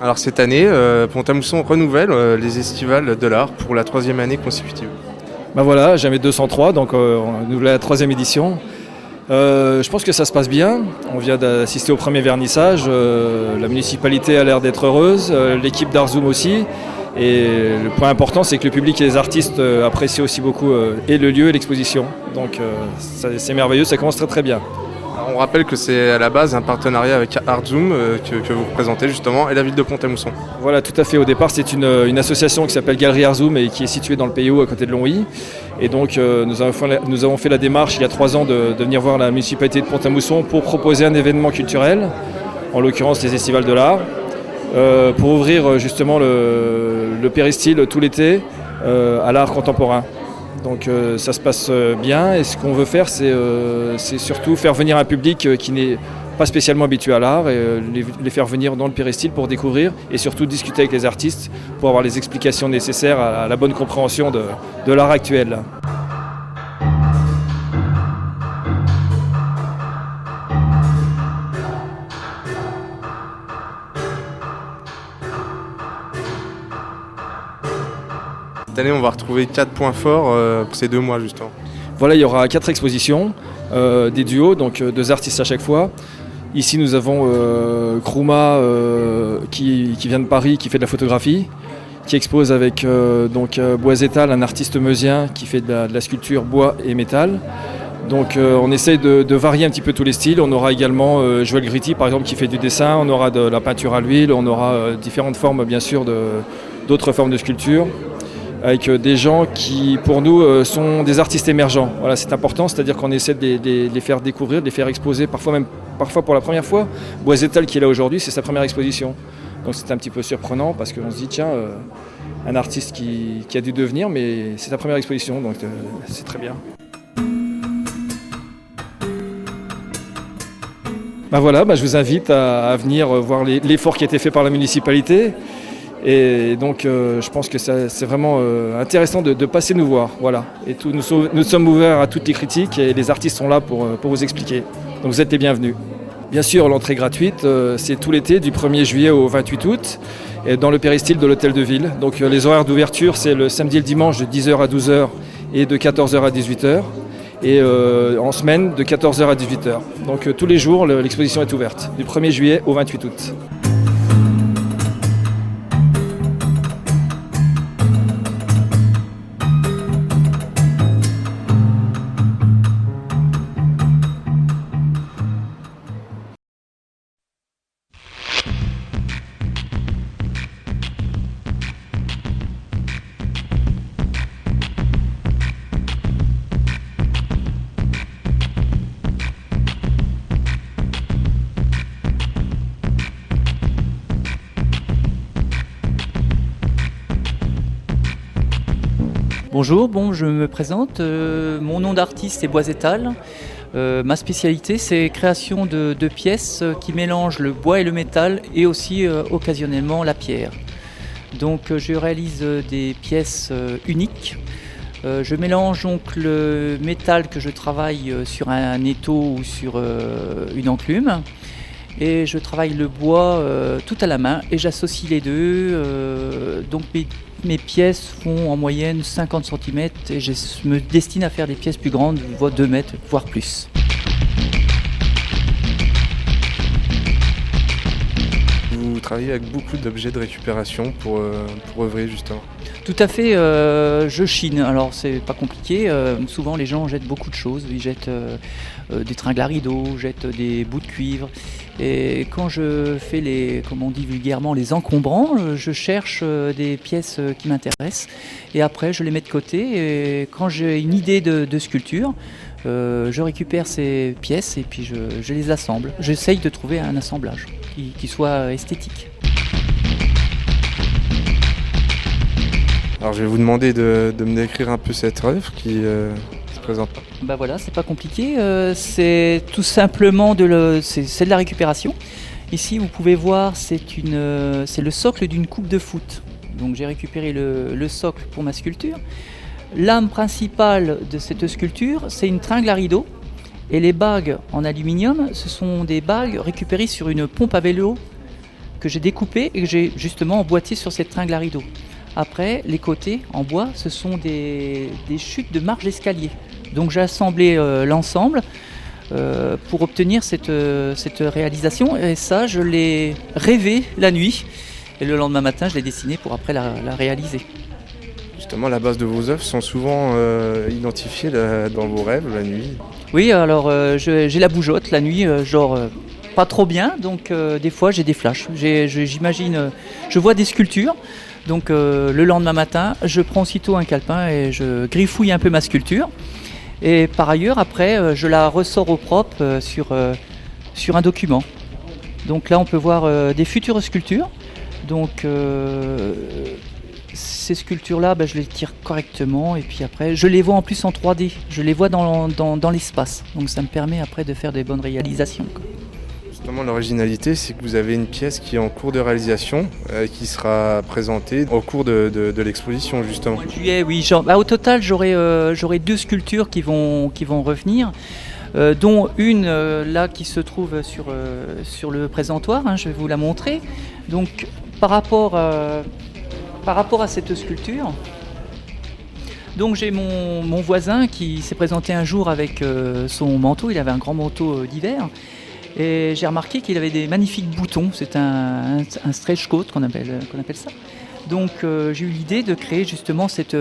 Alors cette année, Pont-à-Mousson renouvelle les estivales de l'art pour la 3e année consécutive. Ben voilà, jamais 203, donc nous la 3e édition. Je pense que ça se passe bien. On vient d'assister au premier vernissage. La municipalité a l'air d'être heureuse, l'équipe d'Arzoum aussi. Et le point important, c'est que le public et les artistes apprécient aussi beaucoup et le lieu et l'exposition. Donc c'est merveilleux, ça commence très très bien. Alors, on rappelle que c'est à la base un partenariat avec Arzoum que vous représentez justement et la ville de Pont-à-Mousson. Voilà, tout à fait. Au départ, c'est une association qui s'appelle Galerie Arzoum et qui est située dans le Pays Haut à côté de Longwy. Et donc nous avons fait la démarche il y a 3 ans de venir voir la municipalité de Pont-à-Mousson pour proposer un événement culturel, en l'occurrence les estivales de l'art, pour ouvrir justement le péristyle tout l'été à l'art contemporain. Donc ça se passe bien et ce qu'on veut faire, c'est surtout faire venir un public qui n'est pas spécialement habitué à l'art et les faire venir dans le péristyle pour découvrir et surtout discuter avec les artistes pour avoir les explications nécessaires à la bonne compréhension de l'art actuel. Cette année, on va retrouver 4 points forts pour ces 2 mois justement. Voilà, il y aura 4 expositions, des duos, donc 2 artistes à chaque fois. Ici, nous avons Krouma qui vient de Paris, qui fait de la photographie, qui expose avec Boisetal, un artiste meusien qui fait de la sculpture bois et métal. Donc on essaye de varier un petit peu tous les styles. On aura également Joël Gritti, par exemple, qui fait du dessin. On aura de la peinture à l'huile. On aura différentes formes, bien sûr, d'autres formes de sculpture, avec des gens qui, pour nous, sont des artistes émergents. Voilà, c'est important, c'est-à-dire qu'on essaie de les faire découvrir, de les faire exposer, parfois pour la première fois. Boisetal, qui est là aujourd'hui, c'est sa première exposition. Donc c'est un petit peu surprenant parce qu'on se dit, tiens, un artiste qui a dû devenir, mais c'est sa première exposition, donc c'est très bien. Ben voilà, je vous invite à venir voir l'effort qui a été fait par la municipalité. Et donc je pense que c'est vraiment intéressant de passer nous voir. Voilà. Et nous sommes ouverts à toutes les critiques et les artistes sont là pour vous expliquer. Donc vous êtes les bienvenus. Bien sûr, l'entrée gratuite, c'est tout l'été, du 1er juillet au 28 août, et dans le péristyle de l'hôtel de ville. Donc les horaires d'ouverture, c'est le samedi et le dimanche de 10h à 12h et de 14h à 18h. Et en semaine de 14h à 18h. Donc tous les jours, l'exposition est ouverte, du 1er juillet au 28 août. Bonjour, je me présente. Mon nom d'artiste est Boisetal. Ma spécialité, c'est création de pièces qui mélangent le bois et le métal et aussi occasionnellement la pierre. Donc je réalise des pièces uniques. Je mélange donc le métal que je travaille sur un étau ou sur une enclume. Et je travaille le bois tout à la main et j'associe les deux. Donc mes pièces font en moyenne 50 cm et je me destine à faire des pièces plus grandes, voire 2 mètres, voire plus. Vous travaillez avec beaucoup d'objets de récupération pour œuvrer justement. Tout à fait, je chine. Alors c'est pas compliqué, souvent les gens jettent beaucoup de choses. Ils jettent des tringles à rideaux, jettent des bouts de cuivre. Et quand je fais comme on dit vulgairement, les encombrants, je cherche des pièces qui m'intéressent. Et après je les mets de côté. Et quand j'ai une idée de sculpture, je récupère ces pièces et puis je les assemble. J'essaye de trouver un assemblage qui soit esthétique. Alors je vais vous demander de me décrire un peu cette œuvre qui se présente. Voilà, c'est pas compliqué, c'est tout simplement c'est de la récupération. Ici vous pouvez voir, c'est le socle d'une coupe de foot. Donc j'ai récupéré le socle pour ma sculpture. L'âme principale de cette sculpture, c'est une tringle à rideau. Et les bagues en aluminium, ce sont des bagues récupérées sur une pompe à vélo que j'ai découpé et que j'ai justement emboîté sur cette tringle à rideau. Après, les côtés en bois, ce sont des chutes de marge d'escalier. Donc j'ai assemblé l'ensemble pour obtenir cette réalisation. Et ça, je l'ai rêvé la nuit. Et le lendemain matin, je l'ai dessiné pour après la réaliser. Justement, la base de vos œuvres sont souvent identifiées dans vos rêves la nuit. Oui, alors j'ai la bougeotte la nuit, pas trop bien. Donc des fois, j'ai des flashs. J'imagine, je vois des sculptures. Donc le lendemain matin, je prends aussitôt un calepin et je griffouille un peu ma sculpture. Et par ailleurs, après, je la ressors au propre sur un document. Donc là, on peut voir des futures sculptures. Donc ces sculptures-là, je les tire correctement et puis après, je les vois en plus en 3D. Je les vois dans l'espace. Donc ça me permet après de faire des bonnes réalisations, quoi. Justement, l'originalité, c'est que vous avez une pièce qui est en cours de réalisation, qui sera présentée au cours de l'exposition, justement. En juillet, oui. Au total, j'aurai 2 sculptures qui vont revenir, dont une là qui se trouve sur le présentoir. Je vais vous la montrer. Donc, par rapport à cette sculpture, donc j'ai mon voisin qui s'est présenté un jour avec son manteau. Il avait un grand manteau d'hiver. Et j'ai remarqué qu'il avait des magnifiques boutons. C'est un stretch coat qu'on appelle ça. Donc j'ai eu l'idée de créer justement cette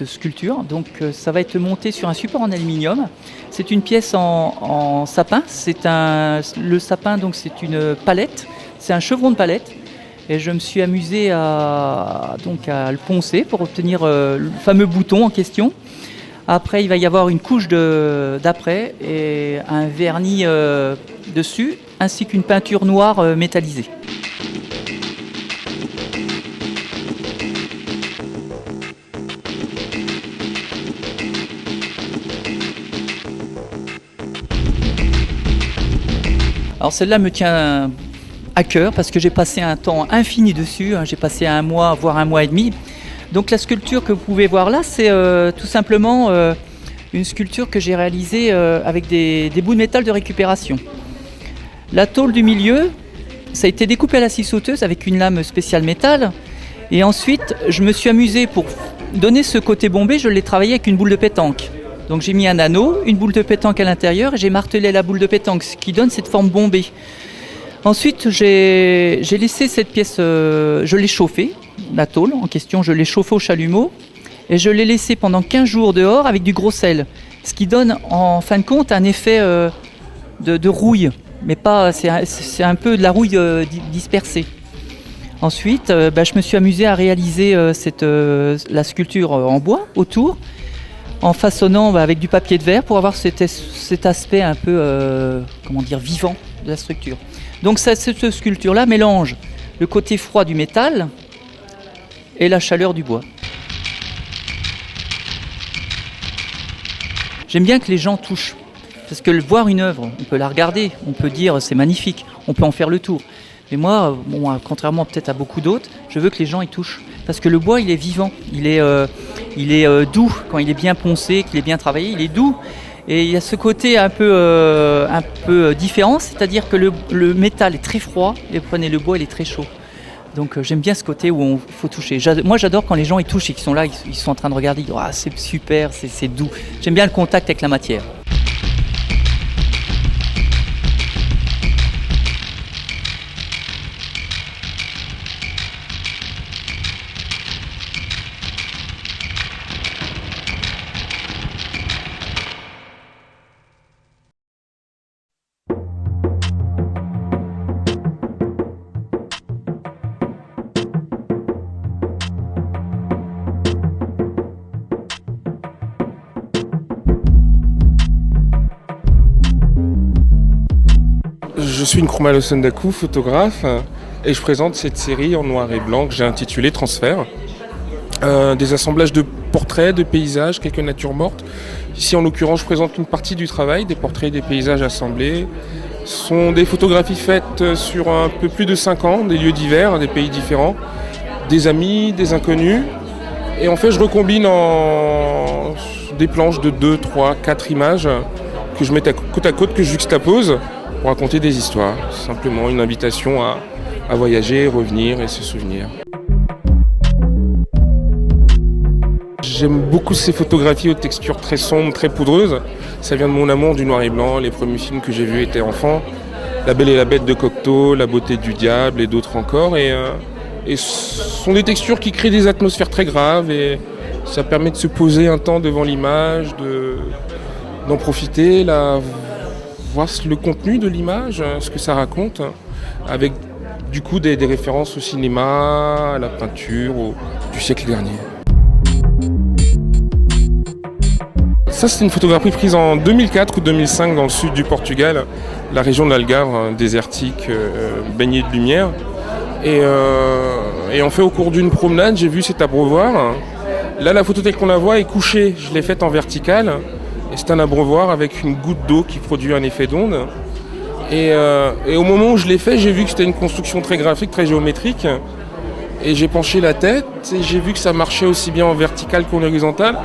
sculpture. Donc ça va être monté sur un support en aluminium. C'est une pièce en sapin. Le sapin, donc c'est une palette. C'est un chevron de palette. Et je me suis amusé à le poncer pour obtenir le fameux bouton en question. Après, il va y avoir une couche d'après et un vernis dessus, ainsi qu'une peinture noire métallisée. Alors celle-là me tient à cœur parce que j'ai passé un temps infini dessus. J'ai passé 1 mois, voire 1 mois et demi. Donc la sculpture que vous pouvez voir là, c'est tout simplement une sculpture que j'ai réalisée avec des bouts de métal de récupération. La tôle du milieu, ça a été découpé à la scie sauteuse avec une lame spéciale métal. Et ensuite, je me suis amusé pour donner ce côté bombé, je l'ai travaillé avec une boule de pétanque. Donc j'ai mis un anneau, une boule de pétanque à l'intérieur et j'ai martelé la boule de pétanque, ce qui donne cette forme bombée. Ensuite, j'ai laissé cette pièce, je l'ai chauffée, la tôle en question, je l'ai chauffée au chalumeau et je l'ai laissée pendant 15 jours dehors avec du gros sel. Ce qui donne en fin de compte un effet de rouille, mais pas, c'est un peu de la rouille dispersée. Ensuite, je me suis amusé à réaliser la sculpture en bois autour, en façonnant avec du papier de verre pour avoir cet aspect un peu vivant de la structure. Donc cette sculpture-là mélange le côté froid du métal et la chaleur du bois. J'aime bien que les gens touchent, parce que voir une œuvre, on peut la regarder, on peut dire c'est magnifique, on peut en faire le tour. Mais moi, contrairement peut-être à beaucoup d'autres, je veux que les gens y touchent. Parce que le bois, il est vivant, il est doux. Quand il est bien poncé, qu'il est bien travaillé, il est doux. Et il y a ce côté un peu différent, c'est-à-dire que le métal est très froid, et vous prenez le bois, il est très chaud. Donc j'aime bien ce côté où il faut toucher. Moi j'adore quand les gens y touchent et qu'ils sont là, ils sont en train de regarder, ils disent ah, c'est super, c'est doux. J'aime bien le contact avec la matière. Je suis Nkrumah Losendakou, photographe, et je présente cette série en noir et blanc que j'ai intitulée Transfert. Des assemblages de portraits, de paysages, quelques natures mortes. Ici, en l'occurrence, je présente une partie du travail, des portraits et des paysages assemblés. Ce sont des photographies faites sur un peu plus de 5 ans, des lieux divers, des pays différents, des amis, des inconnus. Et en fait, je recombine en des planches de 2, 3, 4 images que je mets côte à côte, que je juxtapose pour raconter des histoires. Simplement une invitation à à voyager, revenir et se souvenir. J'aime beaucoup ces photographies aux textures très sombres, très poudreuses. Ça vient de mon amour du noir et blanc. Les premiers films que j'ai vus étaient enfant. La Belle et la Bête de Cocteau, La Beauté du Diable et d'autres encore. Et ce sont des textures qui créent des atmosphères très graves et ça permet de se poser un temps devant l'image, d'en profiter, voir le contenu de l'image, ce que ça raconte, avec du coup des références au cinéma, à la peinture, du siècle dernier. Ça, c'est une photographie prise en 2004 ou 2005 dans le sud du Portugal, la région de l'Algarve, désertique, baignée de lumière. Et en fait, au cours d'une promenade, j'ai vu cet abreuvoir. Là, la photo telle qu'on la voit est couchée. Je l'ai faite en verticale. Et c'est un abreuvoir avec une goutte d'eau qui produit un effet d'onde. Et au moment où je l'ai fait, j'ai vu que c'était une construction très graphique, très géométrique. Et j'ai penché la tête et j'ai vu que ça marchait aussi bien en verticale qu'en horizontale.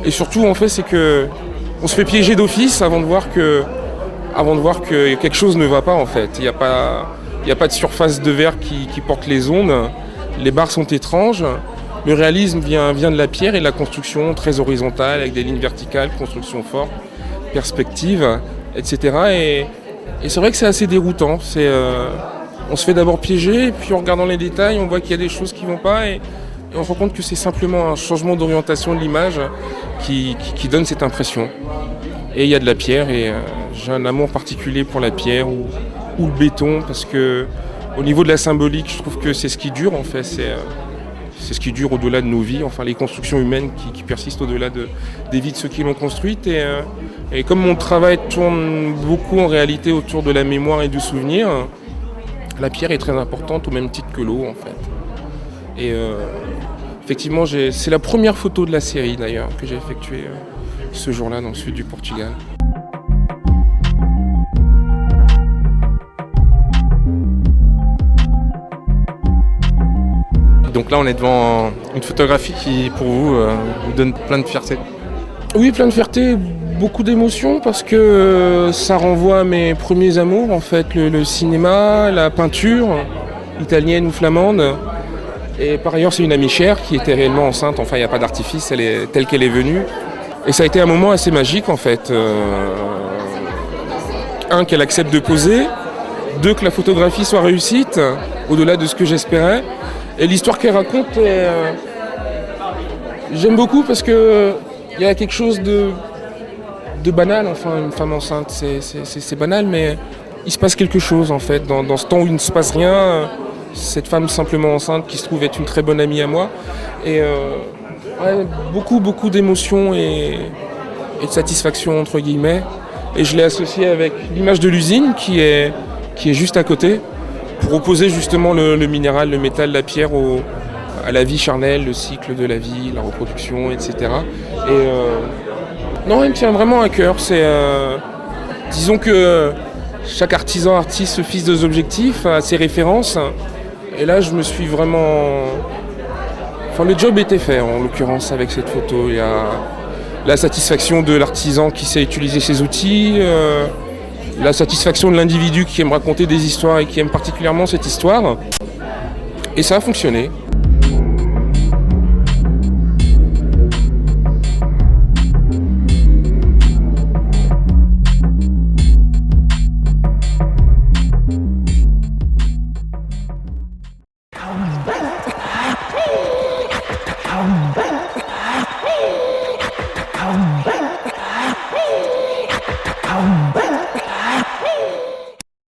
Et surtout, en fait, c'est que on se fait piéger d'office avant de voir que quelque chose ne va pas, en fait. Il n'y a pas de surface de verre qui porte les ondes. Les barres sont étranges. Le réalisme vient de la pierre et de la construction très horizontale, avec des lignes verticales, construction forte, perspective, etc. Et c'est vrai que c'est assez déroutant. On se fait d'abord piéger, et puis en regardant les détails, on voit qu'il y a des choses qui ne vont pas. Et on se rend compte que c'est simplement un changement d'orientation de l'image qui donne cette impression. Et il y a de la pierre, et j'ai un amour particulier pour la pierre ou le béton, parce que au niveau de la symbolique, je trouve que c'est ce qui dure, en fait. C'est ce qui dure au-delà de nos vies, enfin les constructions humaines qui persistent au-delà des vies de ceux qui l'ont construite. Et comme mon travail tourne beaucoup en réalité autour de la mémoire et du souvenir, la pierre est très importante au même titre que l'eau, en fait. Et effectivement, c'est la première photo de la série d'ailleurs que j'ai effectuée ce jour-là dans le sud du Portugal. Donc là, on est devant une photographie qui, pour vous, vous donne plein de fierté. Oui, plein de fierté, beaucoup d'émotions parce que ça renvoie à mes premiers amours, en fait, le cinéma, la peinture, italienne ou flamande. Et par ailleurs, c'est une amie chère qui était réellement enceinte, enfin, il n'y a pas d'artifice, elle est telle qu'elle est venue. Et ça a été un moment assez magique, en fait. Un, qu'elle accepte de poser. Deux, que la photographie soit réussite, au-delà de ce que j'espérais. Et l'histoire qu'elle raconte, j'aime beaucoup parce que il y a quelque chose de banal, enfin une femme enceinte, c'est banal, mais il se passe quelque chose en fait. Dans ce temps où il ne se passe rien, cette femme simplement enceinte qui se trouve être une très bonne amie à moi. Et beaucoup d'émotions et de satisfaction entre guillemets. Et je l'ai associé avec l'image de l'usine qui est juste à côté, pour opposer justement le minéral, le métal, la pierre à la vie charnelle, le cycle de la vie, la reproduction, etc. Non, il me tient vraiment à cœur. Disons que chaque artisan, artiste se fixe des objectifs, a ses références. Et là, je me suis vraiment... Enfin, le job était fait, en l'occurrence, avec cette photo. Il y a la satisfaction de l'artisan qui sait utiliser ses outils, la satisfaction de l'individu qui aime raconter des histoires et qui aime particulièrement cette histoire. Et ça a fonctionné. Come back.